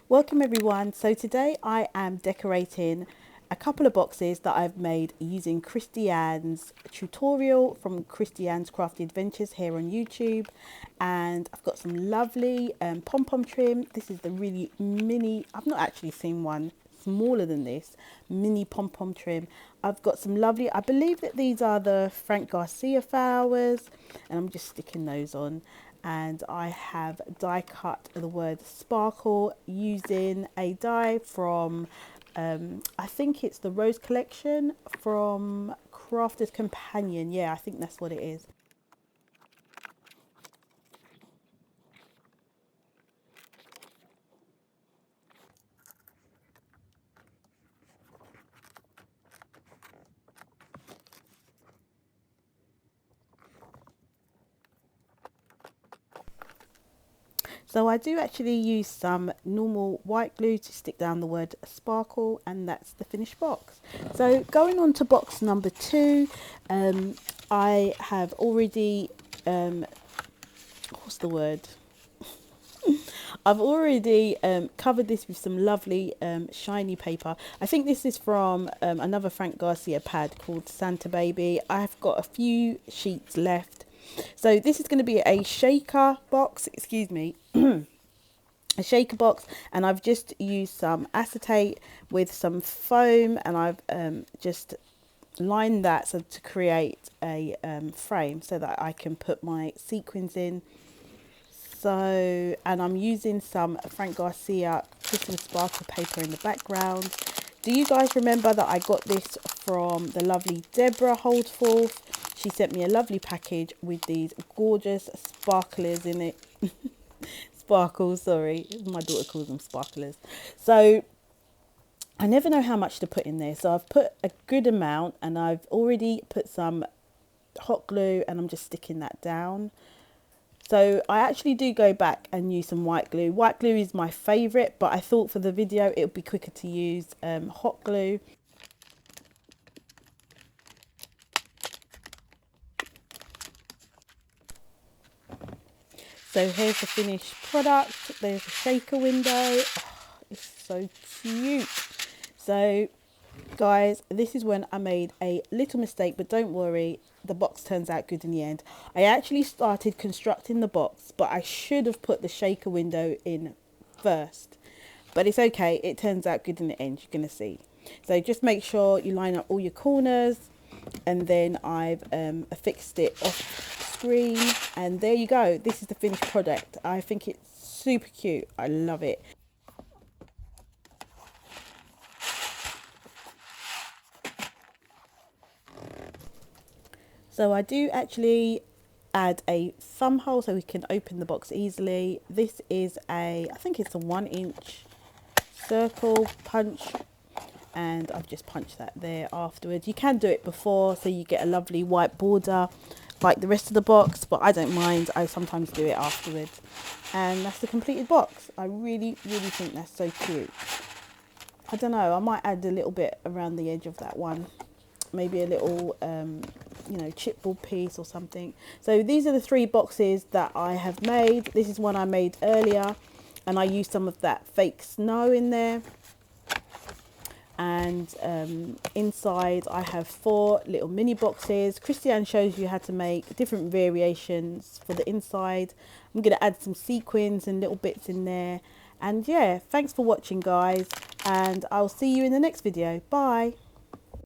Welcome everyone. So today I am decorating a couple of boxes that I've made using Christiane's tutorial from Christiane's Crafty Adventures here on YouTube, and I've got some lovely pom-pom trim. This is the really mini, I've not actually seen one smaller than this, mini pom-pom trim. I've got some lovely, I believe that these are the Frank Garcia flowers, and I'm just sticking those on. And I have die cut the word sparkle using a die from I think it's the Rose collection from Crafter's Companion. Yeah, I think that's what it is. So I do actually use some normal white glue to stick down the word sparkle, and that's the finished box. So going on to box number 2, I have already, what's the word? I've already covered this with some lovely shiny paper. I think this is from another Frank Garcia pad called Santa Baby. I've got a few sheets left. So this is going to be a shaker box, excuse me, a shaker box, and I've just used some acetate with some foam, and I've just lined that so to create a frame so that I can put my sequins in. So, and I'm using some Frank Garcia Christmas sparkle paper in the background. Do you guys remember that I got this from the lovely Deborah Holdforth? She sent me a lovely package with these gorgeous sparklers in it. Sparkles, sorry. My daughter calls them sparklers. So I never know how much to put in there. So I've put a good amount, and I've already put some hot glue, and I'm just sticking that down. So I actually do go back and use some white glue. White glue is my favourite, but I thought for the video it would be quicker to use hot glue. So here's the finished product. There's a shaker window. Oh, it's so cute. So guys, this is when I made a little mistake, but don't worry, the box turns out good in the end. I actually started constructing the box, but I should have put the shaker window in first, but it's okay, it turns out good in the end. You're gonna see. So just make sure you line up all your corners, and then I've affixed it off screen, and there you go. This is the finished product. I think it's super cute. I love it. So I do actually add a thumb hole so we can open the box easily. This is I think it's a 1-inch circle punch, and I've just punched that there afterwards. You can do it before so you get a lovely white border like the rest of the box, but I don't mind. I sometimes do it afterwards. And that's the completed box. I really think that's so cute. I don't know, I might add a little bit around the edge of that one, maybe a little you know, chipboard piece or something. So these are the 3 boxes that I have made. This is one I made earlier, and I used some of that fake snow in there. And inside I have 4 little mini boxes. Christiane shows you how to make different variations for the inside. I'm going to add some sequins and little bits in there. And yeah, thanks for watching guys, and I'll see you in the next video. Bye.